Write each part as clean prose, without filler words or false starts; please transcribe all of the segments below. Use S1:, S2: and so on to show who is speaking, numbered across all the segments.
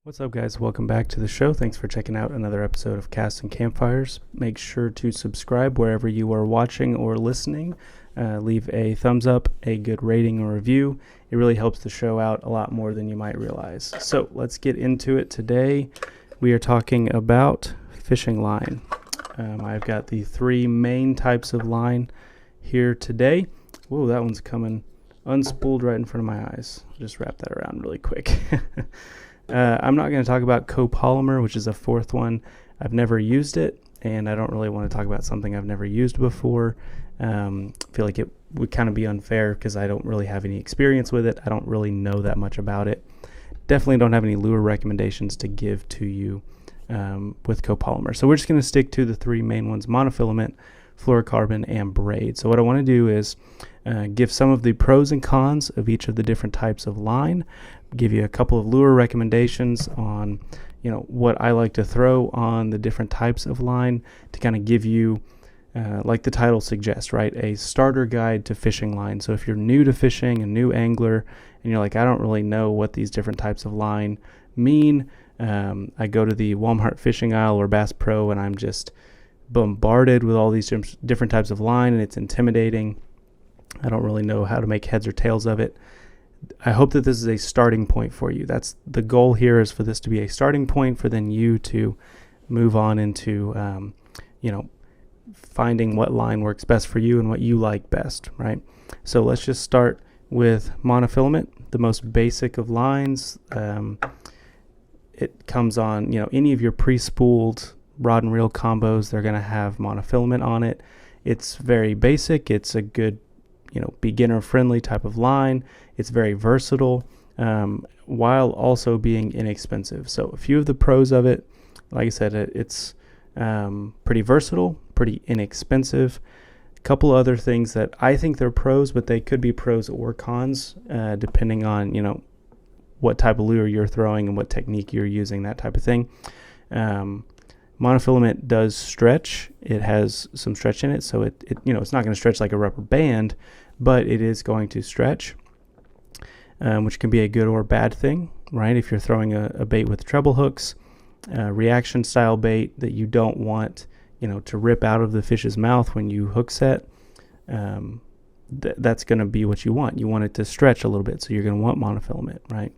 S1: What's up, guys? Welcome back to the show. Thanks for checking out another episode of Casts and Campfires. Make sure to subscribe wherever you are watching or listening. Leave a thumbs up, a good rating or review. It really helps the show out a lot more than you might realize. So let's get into it today. We are talking about fishing line. I've got the three main types of line here today. Whoa, that one's coming unspooled right in front of my eyes. I'll just wrap that around really quick. I'm not going to talk about copolymer, which is a fourth one. I've never used it, and I don't really want to talk about something I've never used before. I feel like it would kind of be unfair because I don't really have any experience with it. I don't really know that much about it. Definitely don't have any lure recommendations to give to you with copolymer. So we're just going to stick to the three main ones: monofilament, fluorocarbon, and braid. So what I want to do is give some of the pros and cons of each of the different types of line, give you a couple of lure recommendations on, what I like to throw on the different types of line to kind of give you, like the title suggests, right, a starter guide to fishing line. So if you're new to fishing, a new angler, and you're like, I don't really know what these different types of line mean, I go to the Walmart fishing aisle or Bass Pro and I'm just bombarded with all these different types of line, and it's intimidating. I don't really know how to make heads or tails of it. I hope that this is a starting point for you. That's the goal here, is for this to be a starting point for then you to move on into, finding what line works best for you and what you like best, right? So let's just start with monofilament, the most basic of lines. It comes on, any of your pre-spooled rod and reel combos, they're going to have monofilament on it. It's very basic. It's a good, beginner friendly type of line. It's very versatile, while also being inexpensive. So a few of the pros of it, like I said, it's pretty versatile, pretty inexpensive. A couple other things that I think they're pros, but they could be pros or cons, depending on, what type of lure you're throwing and what technique you're using, that type of thing. Monofilament does stretch. It has some stretch in it, so it's not going to stretch like a rubber band, but it is going to stretch, which can be a good or bad thing, right? If you're throwing a bait with treble hooks, reaction style bait that you don't want, to rip out of the fish's mouth when you hook set, that's going to be what you want. You want it to stretch a little bit, so you're going to want monofilament, right?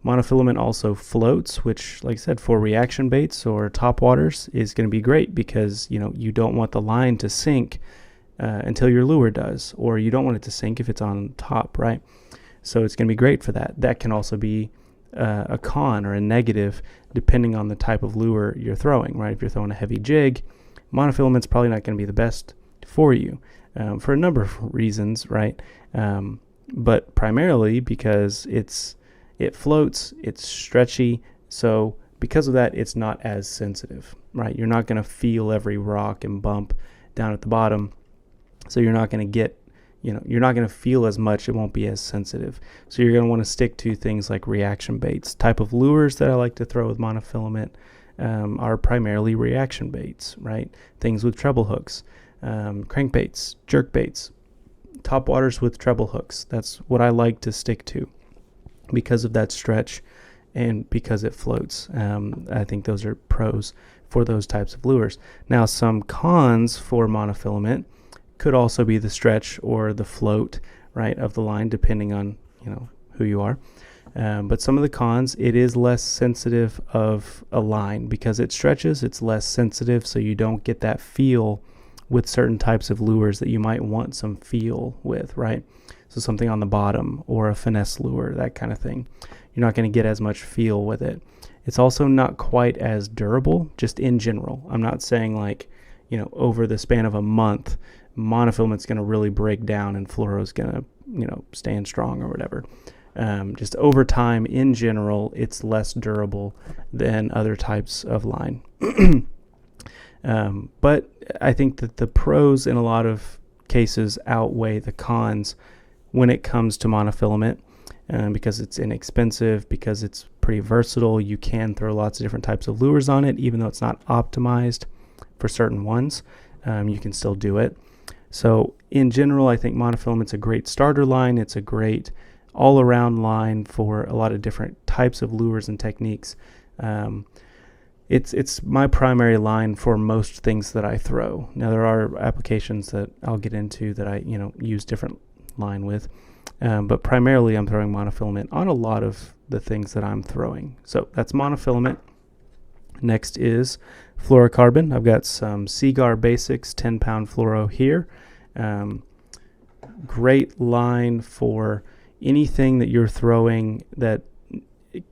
S1: Monofilament also floats, which, like I said, for reaction baits or top waters is going to be great because, you don't want the line to sink until your lure does, or you don't want it to sink if it's on top, right? So it's going to be great for that. That can also be a con or a negative depending on the type of lure you're throwing, right? If you're throwing a heavy jig, monofilament's probably not going to be the best for you for a number of reasons, right? But primarily because it floats, it's stretchy, so because of that, it's not as sensitive, right? You're not going to feel every rock and bump down at the bottom, so you're not going to get, you're not going to feel as much. It won't be as sensitive. So you're going to want to stick to things like reaction baits. Type of lures that I like to throw with monofilament are primarily reaction baits, right? Things with treble hooks, crankbaits, jerk baits, top waters with treble hooks. That's what I like to stick to, because of that stretch and because it floats. I think those are pros for those types of lures. Now, some cons for monofilament could also be the stretch or the float, right, of the line, depending on, who you are. But some of the cons, it is less sensitive of a line. Because it stretches, it's less sensitive, so you don't get that feel with certain types of lures that you might want some feel with, right? So something on the bottom or a finesse lure, that kind of thing. You're not going to get as much feel with it. It's also not quite as durable, just in general. I'm not saying like, over the span of a month, monofilament's going to really break down and fluoro's going to, stand strong or whatever. Just over time, in general, it's less durable than other types of line. But I think that the pros in a lot of cases outweigh the cons when it comes to monofilament, because it's inexpensive, because it's pretty versatile. You can throw lots of different types of lures on it, even though it's not optimized for certain ones. You can still do it. So in general, I think monofilament's a great starter line. It's a great all-around line for a lot of different types of lures and techniques It's my primary line for most things that I throw. Now there are applications that I'll get into that I use different line with, but primarily I'm throwing monofilament on a lot of the things that I'm throwing. So that's monofilament. Next is fluorocarbon. I've got some Seagar Basics 10-pound fluoro here. Great line for anything that you're throwing that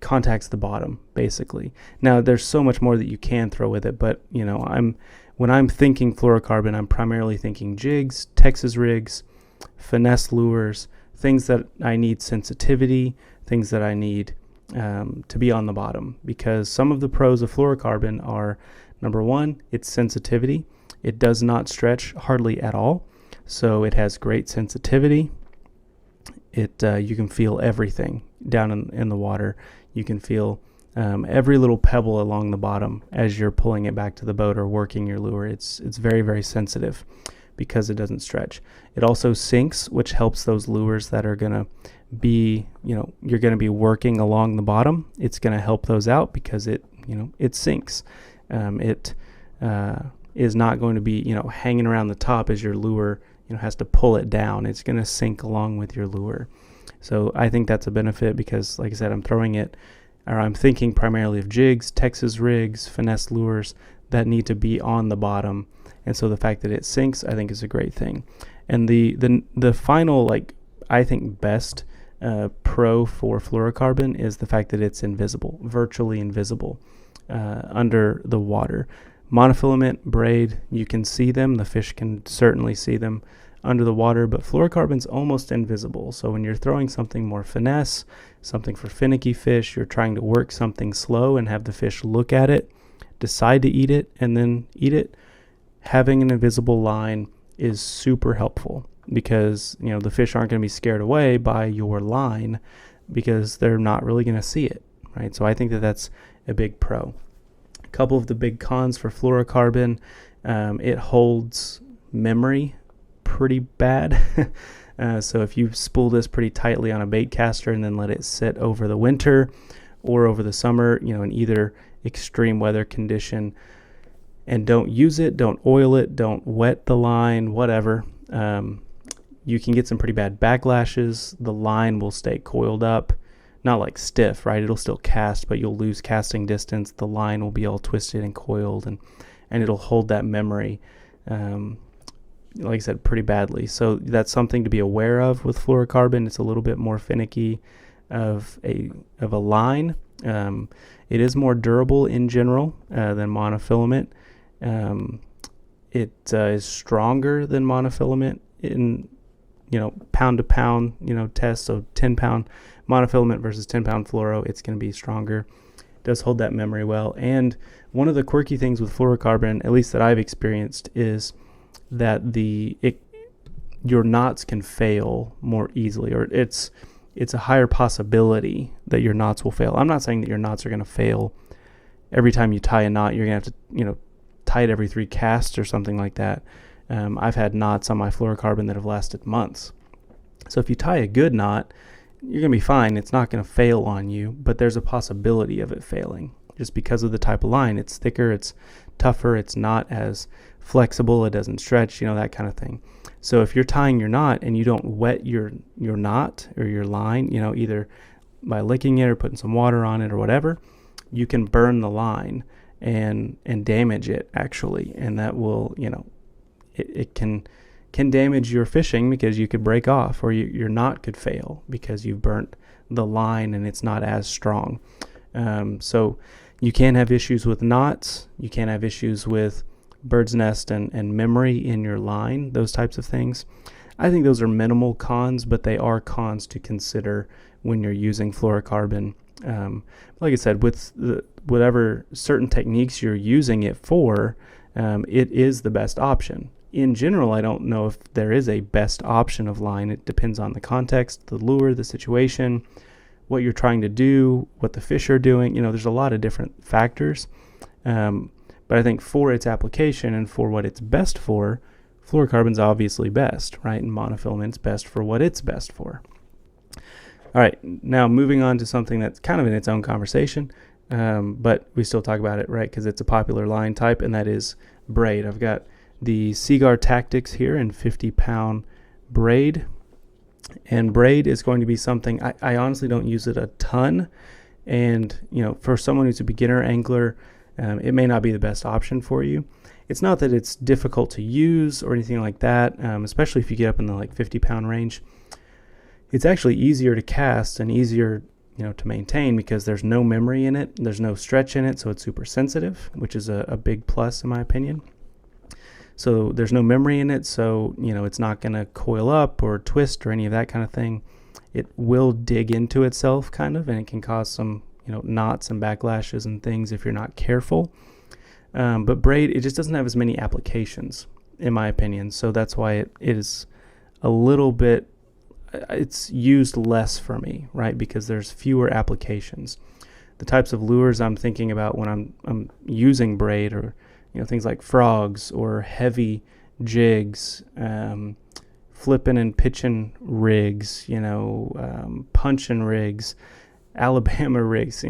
S1: contacts the bottom, basically. Now there's so much more that you can throw with it, but when I'm thinking fluorocarbon, I'm primarily thinking jigs, Texas rigs, finesse lures, things that I need sensitivity, things that I need to be on the bottom, because some of the pros of fluorocarbon are, number one, its sensitivity. It does not stretch hardly at all, so it has great sensitivity. You can feel everything down in the water. You can feel every little pebble along the bottom as you're pulling it back to the boat or working your lure. It's very, very sensitive because it doesn't stretch. It also sinks, which helps those lures that are going to be, you're going to be working along the bottom. It's going to help those out because it sinks. It is not going to be, hanging around the top as your lure, has to pull it down. It's going to sink along with your lure. So I think that's a benefit because, like I said, I'm thinking primarily of jigs, Texas rigs, finesse lures that need to be on the bottom. And so the fact that it sinks, I think, is a great thing. And the final, I think, best pro for fluorocarbon is the fact that it's invisible, virtually invisible under the water. Monofilament, braid, you can see them. The fish can certainly see them under the water, but fluorocarbon's almost invisible. So when you're throwing something more finesse, something for finicky fish, you're trying to work something slow and have the fish look at it, decide to eat it, and then eat it, having an invisible line is super helpful because, the fish aren't going to be scared away by your line because they're not really going to see it, right? So I think that that's a big pro. A couple of the big cons for fluorocarbon, it holds memory pretty bad. So if you spool this pretty tightly on a bait caster and then let it sit over the winter or over the summer, in either extreme weather condition, and don't use it, don't oil it, don't wet the line, whatever, you can get some pretty bad backlashes. The line will stay coiled up, not like stiff, right? It'll still cast, but you'll lose casting distance. The line will be all twisted and coiled, and it'll hold that memory, like I said, pretty badly. So that's something to be aware of with fluorocarbon. It's a little bit more finicky of a line. It is more durable in general than monofilament. It is stronger than monofilament in pound to pound test. So 10-pound monofilament versus 10-pound fluoro, it's going to be stronger. It does hold that memory well. And one of the quirky things with fluorocarbon, at least that I've experienced, is that your knots can fail more easily, or it's a higher possibility that your knots will fail. I'm not saying that your knots are going to fail every time you tie a knot. You're going to have to tie it every 3 casts or something like that. I've had knots on my fluorocarbon that have lasted months. So if you tie a good knot, you're going to be fine. It's not going to fail on you, but there's a possibility of it failing just because of the type of line. It's thicker, it's tougher, it's not as flexible, it doesn't stretch, that kind of thing. So if you're tying your knot and you don't wet your knot or your line, either by licking it or putting some water on it or whatever, you can burn the line and damage it actually. And that will, it can damage your fishing because you could break off, or your knot could fail because you've burnt the line and it's not as strong. So you can have issues with knots. You can have issues with bird's nest and memory in your line, those types of things. I think those are minimal cons, but they are cons to consider when you're using fluorocarbon. Like I said, with whatever certain techniques you're using it for, it is the best option. In general, I don't know if there is a best option of line. It depends on the context, the lure, the situation, what you're trying to do, what the fish are doing. There's a lot of different factors. But I think for its application and for what it's best for, fluorocarbon's obviously best, right? And monofilament's best for what it's best for. All right, now moving on to something that's kind of in its own conversation, but we still talk about it, right? Because it's a popular line type, and that is braid. I've got the Seaguar Tactics here in 50-pound braid. And braid is going to be something, I honestly don't use it a ton. And, for someone who's a beginner angler, it may not be the best option for you. It's not that it's difficult to use or anything like that, especially if you get up in the 50-pound range. It's actually easier to cast and easier, to maintain because there's no memory in it. There's no stretch in it, so it's super sensitive, which is a big plus in my opinion. So there's no memory in it, so, it's not going to coil up or twist or any of that kind of thing. It will dig into itself kind of, and it can cause some, knots and backlashes and things if you're not careful. But braid, it just doesn't have as many applications, in my opinion. So that's why it is a little bit, it's used less for me, right? Because there's fewer applications. The types of lures I'm thinking about when I'm using braid are, things like frogs or heavy jigs, flipping and pitching rigs, punching rigs, Alabama rigs,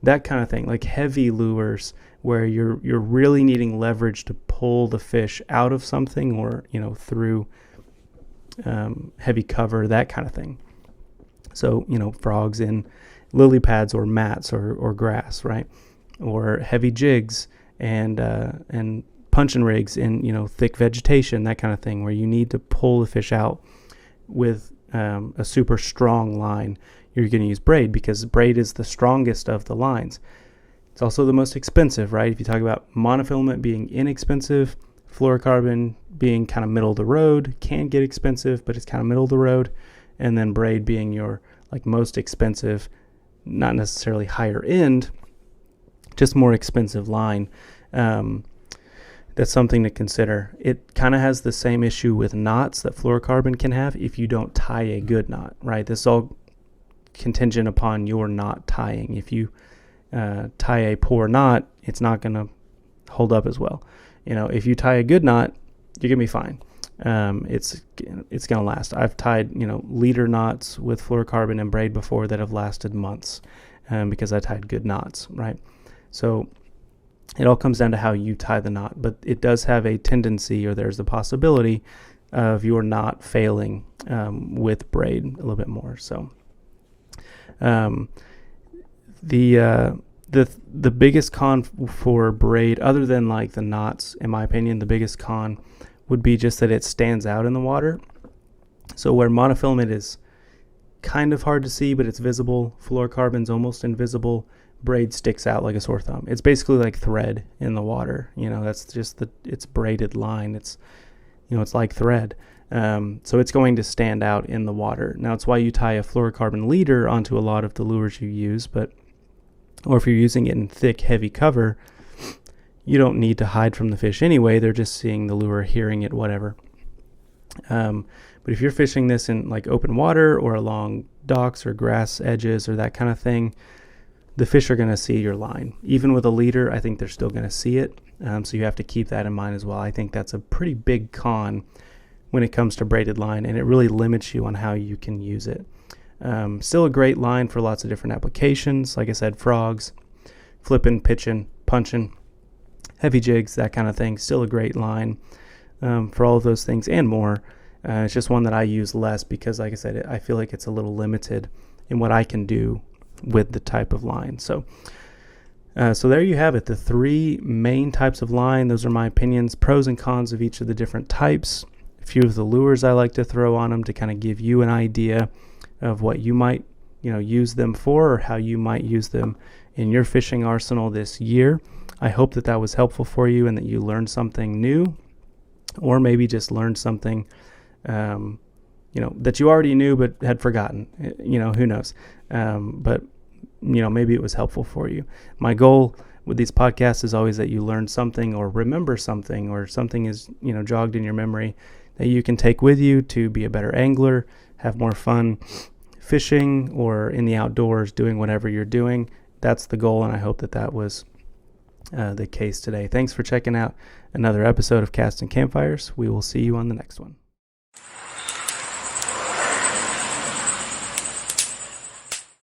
S1: that kind of thing, like heavy lures where you're really needing leverage to pull the fish out of something or, through heavy cover, that kind of thing. So, frogs in lily pads or mats or grass, right? Or heavy jigs and punching rigs in, thick vegetation, that kind of thing, where you need to pull the fish out with a super strong line. You're going to use braid because braid is the strongest of the lines. It's also the most expensive, right? If you talk about monofilament being inexpensive, fluorocarbon being kind of middle of the road, can get expensive, but it's kind of middle of the road, and then braid being your most expensive, not necessarily higher end, just more expensive line. That's something to consider. It kind of has the same issue with knots that fluorocarbon can have if you don't tie a good knot, right? This is all contingent upon your knot tying. If you tie a poor knot, it's not going to hold up as well. If you tie a good knot, you're going to be fine. It's going to last. I've tied, leader knots with fluorocarbon and braid before that have lasted months because I tied good knots, right? So it all comes down to how you tie the knot, but it does have a tendency, or there's the possibility of your knot failing with braid a little bit more. So the biggest con for braid, other than the knots, in my opinion, the biggest con would be just that it stands out in the water. So where monofilament is kind of hard to see, but it's visible, fluorocarbon's almost invisible, braid sticks out like a sore thumb. It's basically like thread in the water. That's just it's braided line. It's, it's like thread. So it's going to stand out in the water. Now it's why you tie a fluorocarbon leader onto a lot of the lures you use, or if you're using it in thick, heavy cover, you don't need to hide from the fish anyway. They're just seeing the lure, hearing it, whatever. But if you're fishing this in open water or along docks or grass edges or that kind of thing, the fish are going to see your line. Even with a leader, I think they're still going to see it. So you have to keep that in mind as well. I think that's a pretty big con when it comes to braided line, and it really limits you on how you can use it. Still a great line for lots of different applications. Like I said, frogs, flipping, pitching, punching, heavy jigs, that kind of thing. Still a great line for all of those things and more. It's just one that I use less because, like I said, I feel like it's a little limited in what I can do with the type of line. So there you have it, the three main types of line. Those are my opinions, pros and cons of each of the different types. A few of the lures I like to throw on them to kind of give you an idea of what you might use them for, or how you might use them in your fishing arsenal this year. I hope that was helpful for you and that you learned something new, or maybe just learned something that you already knew but had forgotten. Who knows? But maybe it was helpful for you. My goal with these podcasts is always that you learn something or remember something, or something is jogged in your memory that you can take with you to be a better angler, have more fun fishing or in the outdoors, doing whatever you're doing. That's the goal, and I hope that was the case today. Thanks for checking out another episode of Casting Campfires. We will see you on the next one.